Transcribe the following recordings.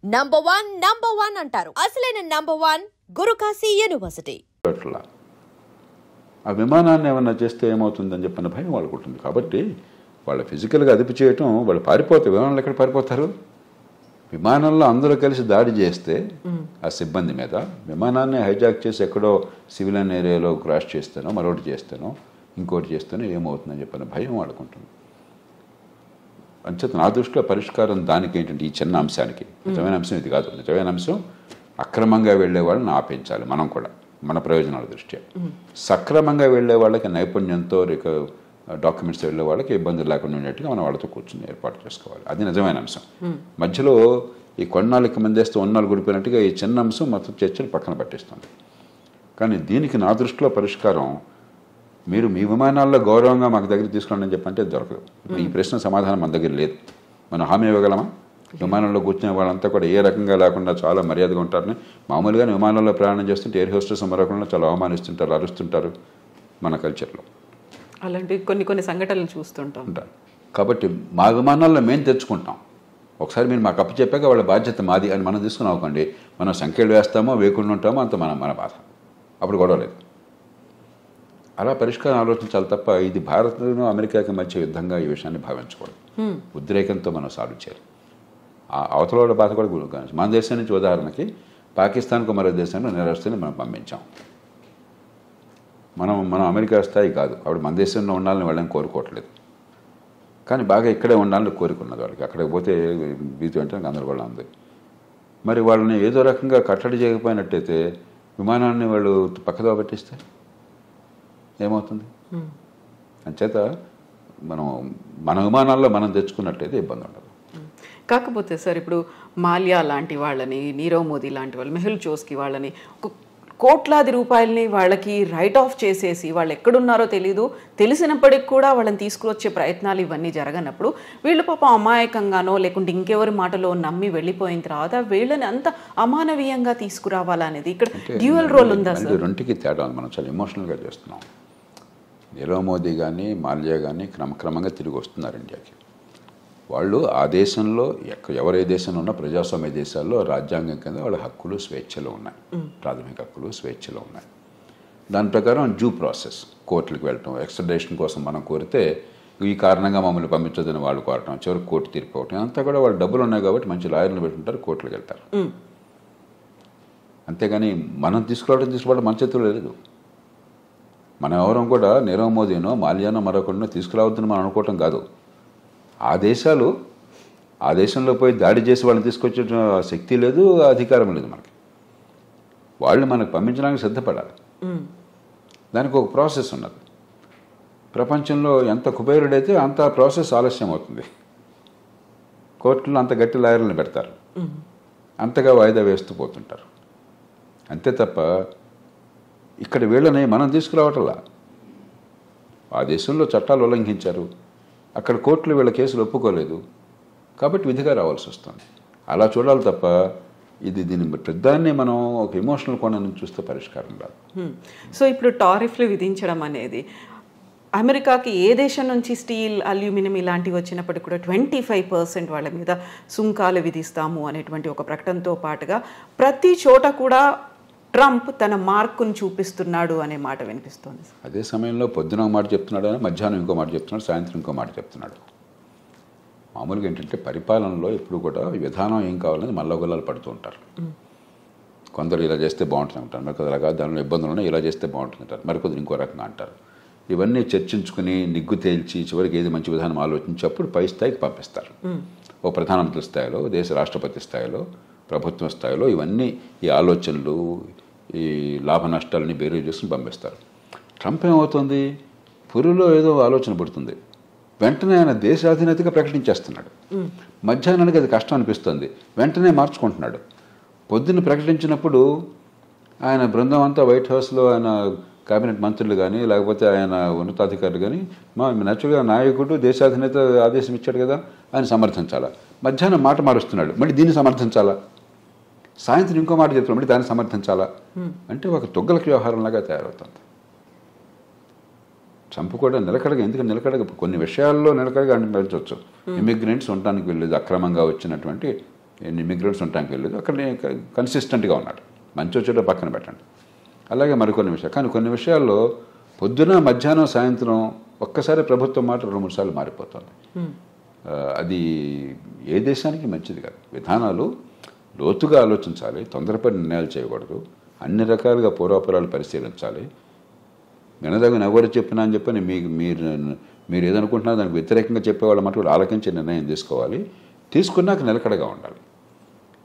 Number one అంటారు. అసలైన number one Guru Kashi university. ఆ విమానాన్ని ఏమన్నా చేస్తే ఏమవుతుందని చెప్పిన భయం వాళ్ళకు ఉంటుంది. కాబట్టి వాళ్ళ ఫిజికల్గా అదుపు చేయటం, వాళ్ళు పారిపోతారు. విమానంలో ఎక్కడ పారిపోతారు? విమానంలో అందరూ కలిసి దాడి చేస్తే ఆ సిబ్బంది మీద, విమానాన్ని హైజాక్ చేసి ఎక్కడో సివిలియన్ ఏరియాలో క్రాష్ చేస్తానో, మరొకటి చేస్తానో, ఇంకోటి చేస్తానో ఏమవుతుందని చెప్పిన భయం వాడుకుంటుంది. అంచేత నా దృష్టిలో పరిష్కారం దానికి ఏంటంటే, ఈ చిన్న అంశానికి, నిజమైన అంశం ఇది కాదు. నిజమైన అంశం అక్రమంగా వెళ్లే వాళ్ళని ఆపించాలి. మనం కూడా మన ప్రయోజనాల దృష్ట్యా సక్రమంగా వెళ్లే వాళ్ళకి నైపుణ్యంతో డాక్యుమెంట్స్ వెళ్లే వాళ్ళకి ఇబ్బందులు లేకుండా ఉండేట్టుగా మనం వాళ్ళతో కూర్చొని ఏర్పాటు చేసుకోవాలి. అది నిజమైన అంశం. మధ్యలో ఈ కొన్నాళ్ళకి మందేస్తూ ఉన్నాళ్ళు గుడిపోయినట్టుగా ఈ చిన్న అంశం మొత్తం చర్చలు పక్కన పట్టిస్తుంది. కానీ దీనికి నా దృష్టిలో పరిష్కారం, మీరు మీ విమానాల్లో గౌరవంగా మాకు దగ్గర తీసుకురండి అని చెప్పంటే దొరకదు. ఈ ప్రశ్న సమాధానం మన దగ్గర లేదు. మనం హామీ ఇవ్వగలమా? విమానంలో కూర్చునే వాళ్ళంతా కూడా ఏ రకంగా లేకుండా చాలా మర్యాదగా ఉంటారని. మామూలుగానే విమానంలో ప్రయాణం చేస్తుంటే ఎయిర్ హోస్టెస్ మరొకళ్ళు చాలా అవమానిస్తుంటారు, అరుస్తుంటారు మన కల్చర్లో. అలాంటి కొన్ని సంఘటనలు చూస్తుంటాం. కాబట్టి మా విమానాల్లో మేము తెచ్చుకుంటాం. ఒకసారి మీరు మాకు అప్పు చెప్పాక వాళ్ళ బాధ్యత మాది అని మనం తీసుకుని అవ్వకండి. మనం సంఖ్యలు వేస్తామో వేయకుండా ఉంటామో అంత మన బాధ. అప్పుడు గొడవ లేదు. అలా పరిష్కారం ఆలోచించాలి తప్ప ఇది భారత్ను అమెరికాకి మధ్య యుద్ధంగా ఈ విషయాన్ని భావించకూడదు. ఉద్రేకంతో మనం సాల్వ్ చేయాలి. ఆ అవతల వాళ్ళ బాధ కూడా గురించి మన దేశం నుంచి ఉదాహరణకి పాకిస్తాన్కు మరో దేశంలో నిరస్తుని మనం పంపించాం. మనం అమెరికా స్థాయి కాదు. ఆవిడ మన దేశంలో ఉండాలని వాళ్ళని కోరుకోవట్లేదు. కానీ బాగా ఇక్కడే ఉండాలని కోరుకున్నది వాళ్ళకి. అక్కడికి పోతే భీతి అంటే గందరగోళం ఉంది. మరి వాళ్ళని ఏదో రకంగా కట్టడి చేయకపోయినట్టయితే విమానాన్ని వాళ్ళు పక్కదో పట్టిస్తే ఏమవుతుంది? అంచేత మన విమానాల్లో మనం తెచ్చుకున్నట్టయితే ఇబ్బంది ఉండదు. కాకపోతే సార్, ఇప్పుడు మాల్యా లాంటి వాళ్ళని, నీరవ్ మోదీ లాంటి వాళ్ళు, మెహుల్ చోస్కి వాళ్ళని కోట్లాది రూపాయలని వాళ్ళకి రైట్ ఆఫ్ చేసేసి వాళ్ళు ఎక్కడున్నారో తెలీదు, తెలిసినప్పటికి కూడా వాళ్ళని తీసుకువచ్చే ప్రయత్నాలు ఇవన్నీ జరగనప్పుడు వీళ్ళు పాపం అమాయకంగానో లేకుంటే ఇంకెవరి మాటలో నమ్మి వెళ్ళిపోయిన తర్వాత వీళ్ళని అంత అమానవీయంగా తీసుకురావాలనేది ఇక్కడ డ్యూయల్ రోల్ ఉందా సార్? రెండుకి తేడా. మనం చాలా ఎమోషనల్గా చేస్తున్నాం. నీరవ్ మోదీ కానీ మాల్యా కానీ క్రమక్రమంగా తిరిగి వస్తున్నారు ఇండియాకి. వాళ్ళు ఆ దేశంలో ఎవరే దేశంలో ఉన్నా ప్రజాస్వామ్య దేశాల్లో రాజ్యాంగం కింద వాళ్ళ హక్కులు స్వేచ్ఛలు ఉన్నాయి. ప్రాథమిక హక్కులు స్వేచ్ఛలు ఉన్నాయి. దాని ప్రకారం డ్యూ ప్రాసెస్, కోర్టులకు వెళ్ళటం, ఎక్స్ట్రడిషన్ కోసం మనం కోరితే ఈ కారణంగా మమ్మల్ని పంపించొద్దని వాళ్ళు కోరటం, చివరికి కోర్టు తీర్పు అవటం, అంతా కూడా వాళ్ళు డబ్బులు ఉన్నాయి కాబట్టి మంచి లాయర్లు పెట్టుకుంటారు, కోర్టులకు వెళ్తారు. అంతేగాని మనం తీసుకోవడం మన చేతుల్లో లేదు. మనం ఎవరం కూడా నీరవ్ మోదీనో మాల్యానో మరొకరినో తీసుకురావద్దని మనం అనుకోవటం కాదు. ఆ దేశంలో పోయి దాడి చేసి వాళ్ళని తీసుకొచ్చే శక్తి లేదు, అధికారం లేదు మనకి. వాళ్ళు మనకు పంపించడానికి సిద్ధపడాలి. దానికి ఒక ప్రాసెస్ ఉన్నది. ప్రపంచంలో ఎంత కుబేరుడైతే అంత ప్రాసెస్ ఆలస్యం అవుతుంది. కోర్టులో అంత గట్టి లాయర్లను పెడతారు, అంతగా వాయిదా వేస్తూ పోతుంటారు. అంతే తప్ప ఇక్కడ వీళ్ళని మనం తీసుకురావటంలా. ఆ దేశంలో చట్టాలు ఉల్లంఘించారు, అక్కడ కోర్టులు వీళ్ళ కేసులు ఒప్పుకోలేదు కాబట్టి విధిగా రావాల్సి వస్తుంది. అలా చూడాలి తప్ప దీని ప్రధాన్ని మనం ఒక ఎమోషనల్ కోణం నుంచి చూస్తే పరిష్కారం రాదు. సో ఇప్పుడు టారిఫ్లు విధించడం అనేది అమెరికాకి ఏ దేశం నుంచి స్టీల్, అల్యూమినియం ఇలాంటివి వచ్చినప్పటికీ కూడా 25% వాళ్ళ మీద సుంకాలు విధిస్తాము అనేటువంటి ఒక ప్రకటనతో పాటుగా ప్రతి చోట కూడా ట్రంప్ తన మార్కును చూపిస్తున్నాడు అనే మాట వినిపిస్తోంది. అదే సమయంలో పొద్దున ఒక మాట చెప్తున్నాడు, అని మధ్యాహ్నం ఇంకో మాట చెప్తున్నాడు, సాయంత్రం ఇంకో మాట చెప్తున్నాడు. మామూలుగా ఏంటంటే పరిపాలనలో ఎప్పుడు కూడా విధానం ఏం కావాలని మల్లగొల్లాలు పడుతూ ఉంటారు. కొందరు ఇలా చేస్తే బాగుంటుంది అంటారు, మరికొందరు అలాగా దానిలో ఇబ్బందులు ఉన్నాయి, ఇలా చేస్తే బాగుంటుంది అంటారు, మరికొందరు ఇంకో రకంగా అంటారు. ఇవన్నీ చర్చించుకుని నిగ్గు తేల్చి చివరికి ఏది మంచి విధానం ఆలోచించి అప్పుడు పై స్థాయికి పంపిస్తారు. ఓ ప్రధానమంత్రి స్థాయిలో, దేశ రాష్ట్రపతి స్థాయిలో, ప్రభుత్వం స్థాయిలో ఇవన్నీ ఈ ఆలోచనలు, ఈ లాభ నష్టాలని బేరీ చేసుకుని పంపిస్తారు. ట్రంప్ ఏమవుతుంది, పురిలో ఏదో ఆలోచన పడుతుంది, వెంటనే ఆయన దేశాధినేతగా ప్రకటించేస్తున్నాడు. మధ్యాహ్నానికి అది కష్టం అనిపిస్తుంది, వెంటనే మార్చుకుంటున్నాడు. పొద్దున్న ప్రకటించినప్పుడు ఆయన బృందం అంతా వైట్ హౌస్లో ఆయన కేబినెట్ మంత్రులు కానీ లేకపోతే ఆయన ఉన్నతాధికారులు కానీ నేచురల్గా నాయకుడు దేశాధినేత ఆదేశం ఇచ్చాడు కదా ఆయన సమర్థించాలా. మధ్యాహ్నం మాట మారుస్తున్నాడు, మళ్ళీ దీన్ని సమర్థించాలా. సాయంత్రం ఇంకో మాట చెప్తున్నాడు, మళ్ళీ దాన్ని సమర్థించాలా. అంటే ఒక తొగ్గలకి వ్యవహారంలాగా తయారవుతుంది. ట్రంప్ కూడా నిలకడగా, ఎందుకంటే నిలకడగా కొన్ని విషయాల్లో నిలకడగా అనిపించవచ్చు. ఇమిగ్రెంట్స్ ఉండడానికి వెళ్ళేది, అక్రమంగా వచ్చినటువంటి ఎన్ని ఇమిగ్రెంట్స్ ఉండటానికి వెళ్ళలేదు, అక్కడ కన్సిస్టెంట్గా ఉన్నాడు. మంచి వచ్చేటో పక్కన పెట్టండి. అలాగే మరికొన్ని విషయాలు. కానీ కొన్ని విషయాల్లో పొద్దున, మధ్యాహ్నం, సాయంత్రం ఒక్కసారి ప్రభుత్వం మాట 2-3 సార్లు మారిపోతుంది. అది ఏ దేశానికి మంచిది కాదు. విధానాలు లోతుగా ఆలోచించాలి, తొందరపడి నిర్ణయాలు చేయకూడదు, అన్ని రకాలుగా పూర్వాపరాలు పరిశీలించాలి. వినదగిన ఎవరు చెప్పినా అని చెప్పని మీరు ఏదనుకుంటున్నారో దానికి వ్యతిరేకంగా చెప్పేవాళ్ళ మాట కూడా ఆలోచించి నిర్ణయం తీసుకోవాలి. తీసుకున్నాక నిలకడగా ఉండాలి.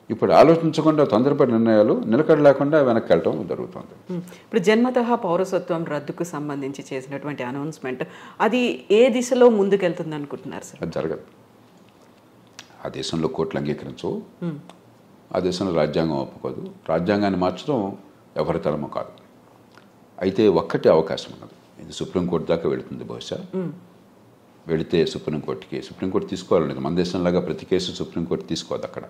ఇప్పుడు ఆలోచించకుండా తొందరపడి నిర్ణయాలు, నిలకడ లేకుండా వెనక్కి వెళ్ళటం జరుగుతుంది. ఇప్పుడు జన్మతః పౌరసత్వం రద్దుకు సంబంధించి చేసినటువంటి అనౌన్స్మెంట్ అది ఏ దిశలో ముందుకెళ్తుంది అనుకుంటున్నారు సార్? అది జరగదు. ఆ దేశంలో కోర్టులు అంగీకరించవు, ఆ దేశంలో రాజ్యాంగం ఒప్పుకోదు. రాజ్యాంగాన్ని మార్చడం ఎవరి తరమో కాదు. అయితే ఒక్కటే అవకాశం ఉన్నది, ఇది సుప్రీంకోర్టు దాకా వెళుతుంది. బహుశా వెళితే సుప్రీంకోర్టు తీసుకోవాలనేది. మన దేశంలాగా ప్రతి కేసు సుప్రీంకోర్టు తీసుకోవద్దు. అక్కడ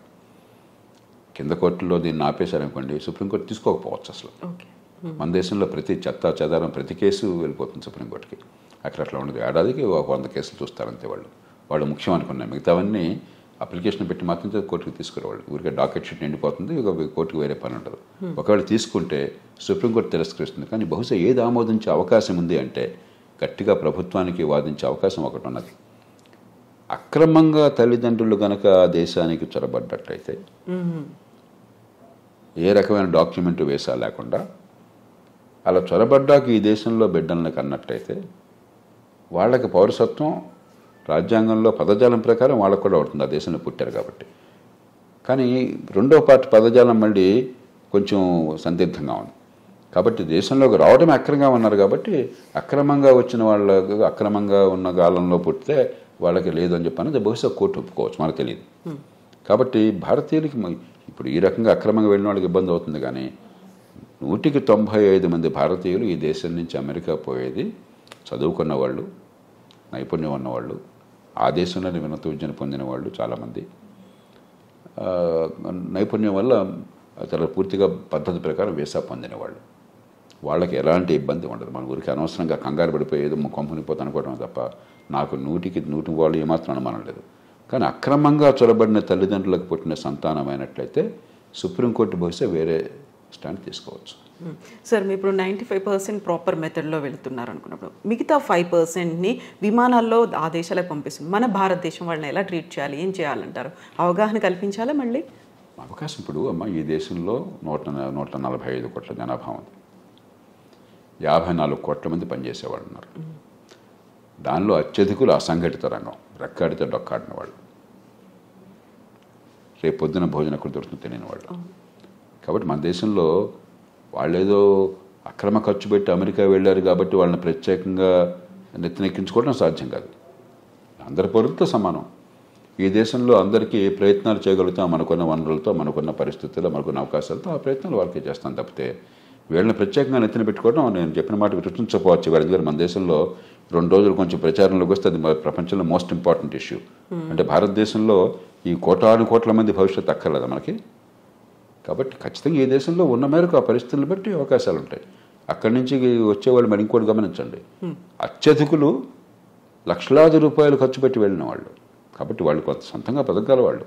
కింద కోర్టులో దీన్ని ఆపేశారనుకోండి, సుప్రీంకోర్టు తీసుకోకపోవచ్చు అసలు. మన దేశంలో ప్రతి చెత్త చెదారం ప్రతి కేసు వెళ్ళిపోతుంది సుప్రీంకోర్టుకి. అక్కడ అట్లా ఉండదు. ఏడాదికి 100 కేసులు చూస్తారంతే. వాళ్ళు ముఖ్యం అనుకున్నాయి. మిగతావన్నీ అప్లికేషన్ పెట్టి మాత్రం కోర్టుకు తీసుకునేవాళ్ళు. ఊరికే డాకెట్ షీట్ నిండిపోతుంది, కోర్టుకు వేరే పని ఉండదు. ఒకవేళ తీసుకుంటే సుప్రీంకోర్టు తిరస్కరిస్తుంది. కానీ బహుశా ఏది ఆమోదించే అవకాశం ఉంది అంటే గట్టిగా ప్రభుత్వానికి వాదించే అవకాశం ఒకటి ఉన్నది. అక్రమంగా తల్లిదండ్రులు గనక ఆ దేశానికి చొరబడ్డట్టయితే, ఏ రకమైన డాక్యుమెంట్ వేసా లేకుండా అలా చొరబడ్డాక ఈ దేశంలో బిడ్డలను కన్నట్టయితే వాళ్ళకి పౌరసత్వం రాజ్యాంగంలో పదజాలం ప్రకారం వాళ్ళకు కూడా అవుతుంది. ఆ దేశంలో పుట్టారు కాబట్టి. కానీ రెండో పార్ట్ పదజాలం మళ్ళీ కొంచెం సందిగ్ధంగా ఉంది. కాబట్టి దేశంలోకి రావడమే అక్రమంగా ఉన్నారు కాబట్టి అక్రమంగా వచ్చిన వాళ్ళకు, అక్రమంగా ఉన్న కాలంలో పుట్టితే వాళ్ళకి లేదు అని చెప్పి బహుశా కోర్టు ఒప్పుకోవచ్చు, మనకు తెలియదు. కాబట్టి భారతీయులకి ఇప్పుడు ఈ రకంగా అక్రమంగా వెళ్ళిన వాళ్ళకి ఇబ్బంది అవుతుంది. కానీ 195 మంది భారతీయులు ఈ దేశం నుంచి అమెరికా పోయేది చదువుకున్న వాళ్ళు, నైపుణ్యం ఉన్నవాళ్ళు, ఆ దేశంలోనే ఉన్నత విద్యను పొందిన వాళ్ళు చాలామంది. నైపుణ్యం వల్ల చాలా పూర్తిగా పద్ధతి ప్రకారం వీసా పొందిన వాళ్ళు. వాళ్ళకి ఎలాంటి ఇబ్బంది ఉండదు. మన ఊరికి అనవసరంగా కంగారు పడిపోయేది కంపెనీ పోతే అనుకోవడం తప్ప నాకు 100కి వాళ్ళు ఏమాత్రం అనుమానం లేదు. కానీ అక్రమంగా చొరబడిన తల్లిదండ్రులకు పుట్టిన సంతానమైనట్లయితే సుప్రీంకోర్టు బహుశా వేరే స్టాండ్ తీసుకోవచ్చు. సార్, మీరు ఇప్పుడు 95% ప్రాపర్ మెథడ్లో వెళుతున్నారు అనుకున్నప్పుడు మిగతా 5%ని విమానాల్లో ఆ దేశాలకు పంపిస్తుంది. మన భారతదేశం వాళ్ళని ఎలా ట్రీట్ చేయాలి, ఏం చేయాలంటారు? అవగాహన కల్పించాలా? మళ్ళీ అవకాశం ఇప్పుడు ఈ దేశంలో 145 కోట్ల జనాభా ఉంది. 54 కోట్ల మంది పనిచేసేవాళ్ళు ఉన్నారు. దానిలో అత్యధికులు అసంఘటిత రంగం, రెక్కాడితే డొక్కాడిన వాళ్ళు, రేపు పొద్దున భోజనం ఎక్కడ దొరుకుతుందో తెలియని వాళ్ళు. కాబట్టి మన దేశంలో వాళ్ళేదో అక్రమ ఖర్చు పెట్టి అమెరికా వెళ్ళారు కాబట్టి వాళ్ళని ప్రత్యేకంగా నెత్తినెక్కించుకోవడం సాధ్యం కాదు. అందరి పౌరులతో సమానం. ఈ దేశంలో అందరికీ ప్రయత్నాలు చేయగలుగుతాం, మనకున్న వనరులతో, మనకున్న పరిస్థితుల్లో, మనకున్న అవకాశాలతో ఆ ప్రయత్నాలు వాళ్ళకి చేస్తాం తప్పితే వీళ్ళని ప్రత్యేకంగా నెత్తిన పెట్టుకోవడం నేను చెప్పిన మాట విరుచించకపోవచ్చు. వీళ్ళ మన దేశంలో 2 రోజులు కొంచెం ప్రచారంలోకి వస్తే అది ప్రపంచంలో మోస్ట్ ఇంపార్టెంట్ ఇష్యూ. అంటే భారతదేశంలో ఈ కోట్ల మంది భవిష్యత్తు అక్కర్లేదా మనకి? కాబట్టి ఖచ్చితంగా ఈ దేశంలో ఉన్న మేరకు ఆ పరిస్థితులను బట్టి అవకాశాలు ఉంటాయి. అక్కడి నుంచి వచ్చేవాళ్ళు మరి ఇంకోటి గమనించండి, అత్యధికులు లక్షలాది రూపాయలు ఖర్చు పెట్టి వెళ్ళిన వాళ్ళు. కాబట్టి వాళ్ళు కొంత సొంతంగా బతకగల వాళ్ళు.